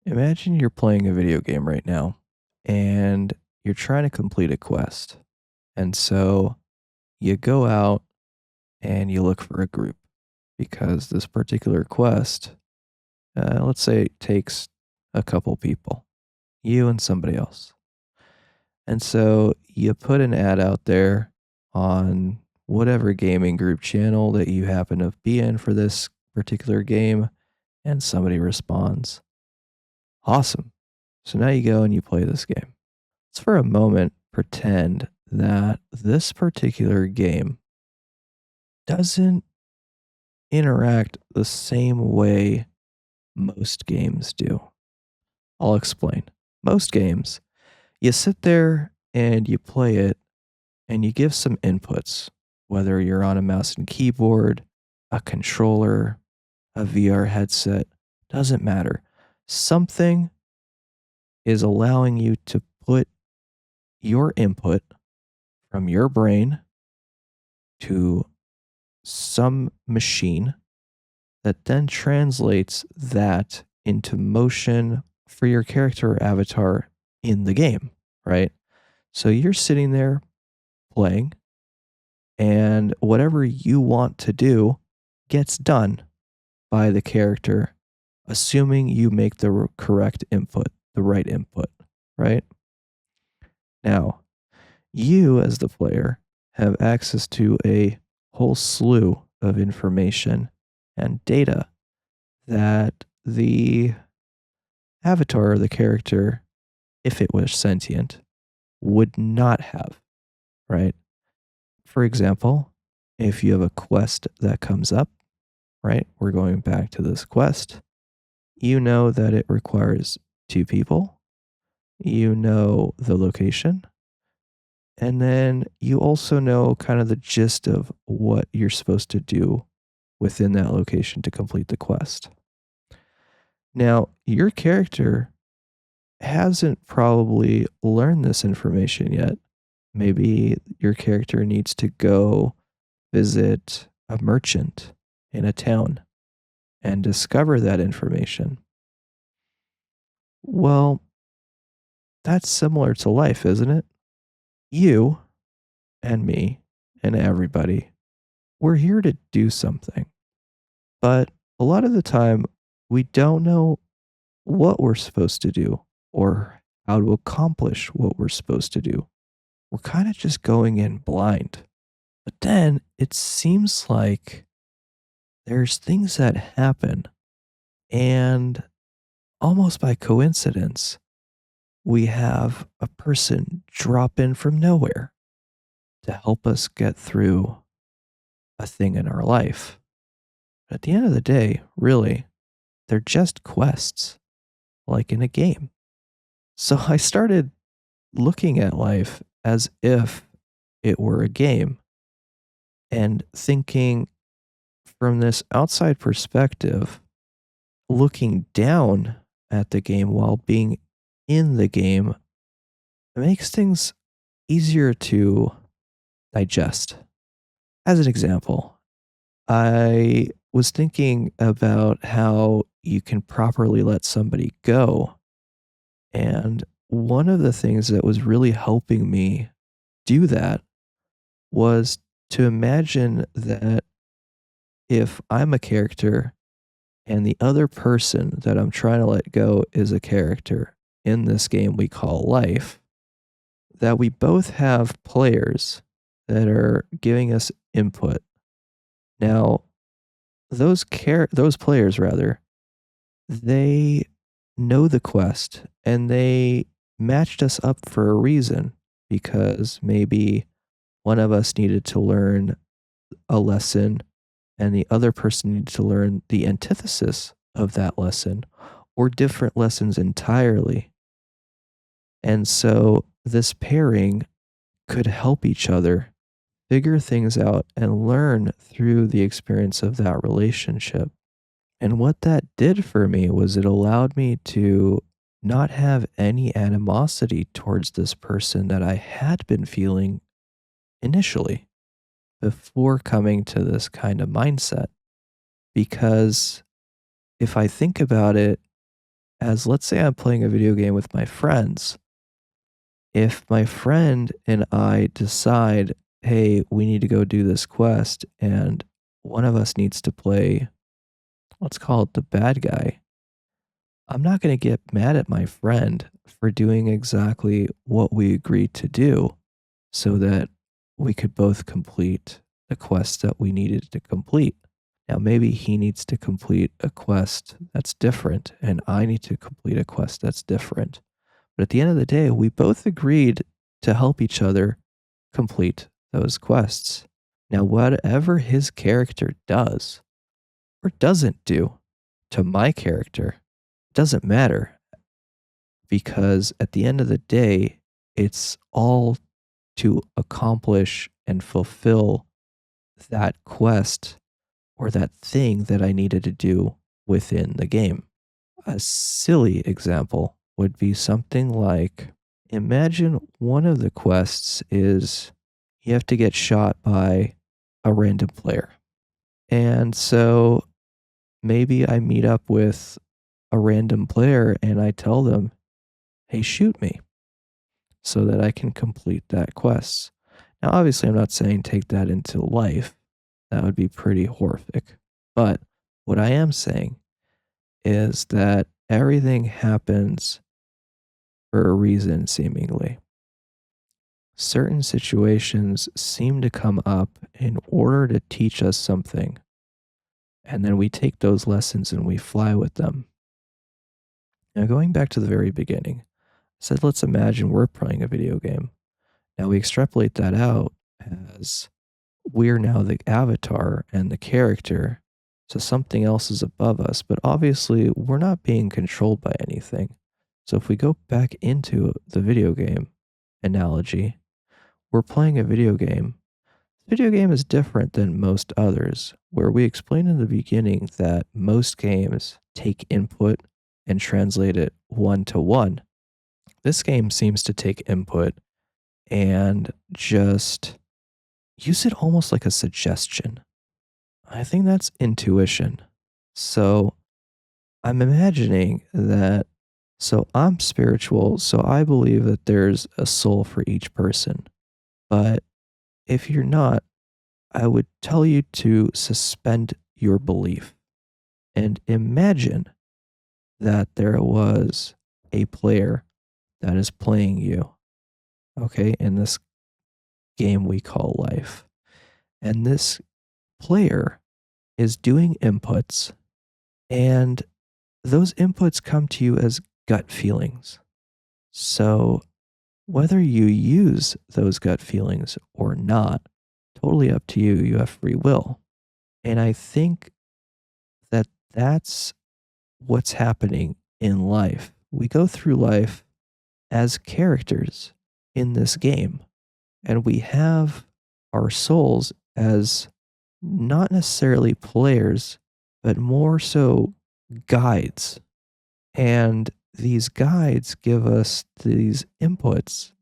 Imagine you're playing a video game right now and you're trying to complete a quest. And so you go out and you look for a group because this particular quest, let's say it takes a couple people, you and somebody else. And so you put an ad out there on whatever gaming group channel that you happen to be in for this particular game, and somebody responds. Awesome. So now you go and you play this game. Let's for a moment pretend that this particular game doesn't interact the same way most games do. I'll explain. Most games, you sit there and you play it and you give some inputs, whether you're on a mouse and keyboard, a controller, a VR headset, doesn't matter. Something is allowing you to put your input from your brain to some machine that then translates that into motion for your character or avatar in the game, right? So you're sitting there playing, and whatever you want to do gets done by the character, assuming you make the correct input, the right input, right? Now, you as the player have access to a whole slew of information and data that the avatar or the character, if it was sentient, would not have, right? For example, if you have a quest that comes up, right? We're going back to this quest. You know that it requires two people. You know the location. And then you also know kind of the gist of what you're supposed to do within that location to complete the quest. Now, your character hasn't probably learned this information yet. Maybe your character needs to go visit a merchant in a town and discover that information. Well, that's similar to life, isn't it? You and me and everybody, we're here to do something. But a lot of the time, we don't know what we're supposed to do or how to accomplish what we're supposed to do. We're kind of just going in blind. But then it seems like there's things that happen, and almost by coincidence, we have a person drop in from nowhere to help us get through a thing in our life. At the end of the day, really, they're just quests, like in a game. So I started looking at life as if it were a game and thinking from this outside perspective, looking down at the game while being in the game makes things easier to digest. As an example, I was thinking about how you can properly let somebody go. And one of the things that was really helping me do that was to imagine that if I'm a character and the other person that I'm trying to let go is a character in this game we call life, that we both have players that are giving us input. Now, those players rather, they know the quest and they matched us up for a reason because maybe one of us needed to learn a lesson and the other person needed to learn the antithesis of that lesson or different lessons entirely. And so this pairing could help each other figure things out and learn through the experience of that relationship. And what that did for me was it allowed me to not have any animosity towards this person that I had been feeling initially before coming to this kind of mindset. Because if I think about it, As let's say I'm playing a video game with my friends. If my friend and I decide, hey, we need to go do this quest, and one of us needs to play, let's call it the bad guy, I'm not going to get mad at my friend for doing exactly what we agreed to do so that we could both complete the quest that we needed to complete. Now, maybe he needs to complete a quest that's different, and I need to complete a quest that's different. But at the end of the day, we both agreed to help each other complete those quests. Now, whatever his character does or doesn't do to my character doesn't matter because at the end of the day, it's all to accomplish and fulfill that quest or that thing that I needed to do within the game. A silly example would be something like imagine one of the quests is you have to get shot by a random player. And so maybe I meet up with a random player and I tell them, hey, shoot me so that I can complete that quest. Now, obviously, I'm not saying take that into life. That would be pretty horrific. But what I am saying is that everything happens for a reason, seemingly. Certain situations seem to come up in order to teach us something, and then we take those lessons and we fly with them. Now, going back to the very beginning, I said, let's imagine we're playing a video game. Now, we extrapolate that out as we're now the avatar and the character, so something else is above us, but obviously, we're not being controlled by anything. So, if we go back into the video game analogy, we're playing a video game. The video game is different than most others, where we explained in the beginning that most games take input and translate it one to one. This game seems to take input and just use it almost like a suggestion. I think that's intuition. So I'm imagining that, so I'm spiritual, so I believe that there's a soul for each person. But if you're not, I would tell you to suspend your belief and imagine that there was a player that is playing you, okay, in this game we call life. And this player is doing inputs, and those inputs come to you as gut feelings. So, whether you use those gut feelings or not, totally up to you. You have free will. And I think that that's what's happening in life. We go through life as characters in this game, and we have our souls as not necessarily players, but more so guides. And these guides give us these inputs,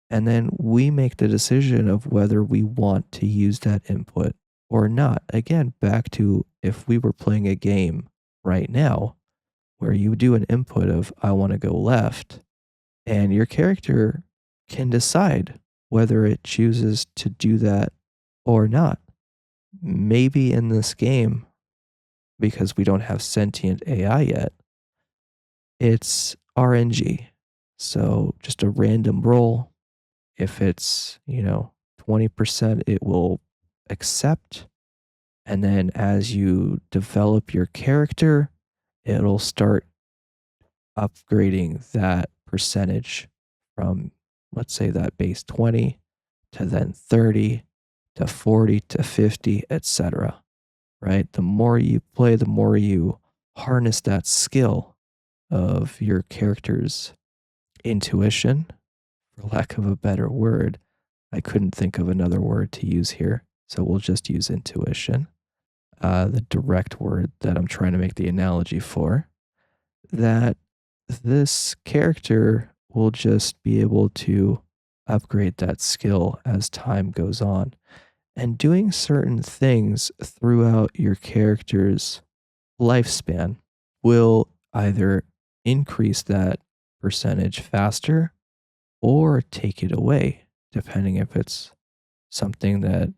and then we make the decision of whether we want to use that input or not. Again, back to if we were playing a game right now where you do an input of, I want to go left, and your character can decide whether it chooses to do that or not. Maybe in this game, because we don't have sentient AI yet, it's RNG. So just a random roll. If it's, 20%, it will accept. And then as you develop your character, it'll start upgrading that percentage from, let's say, that base 20 to then 30 to 40 to 50, etc. Right? The more you play, the more you harness that skill of your character's intuition, for lack of a better word. I couldn't think of another word to use here, so we'll just use intuition, the direct word that I'm trying to make the analogy for, that this character will just be able to upgrade that skill as time goes on. And doing certain things throughout your character's lifespan will either increase that percentage faster or take it away, depending if it's something that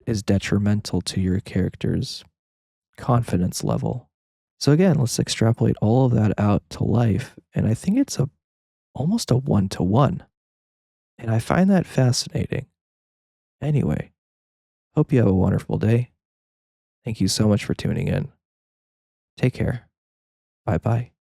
is detrimental to your character's confidence level. So again, let's extrapolate all of that out to life, and I think it's a almost a one to one. And I find that fascinating. Anyway, hope you have a wonderful day. Thank you so much for tuning in. Take care. Bye bye.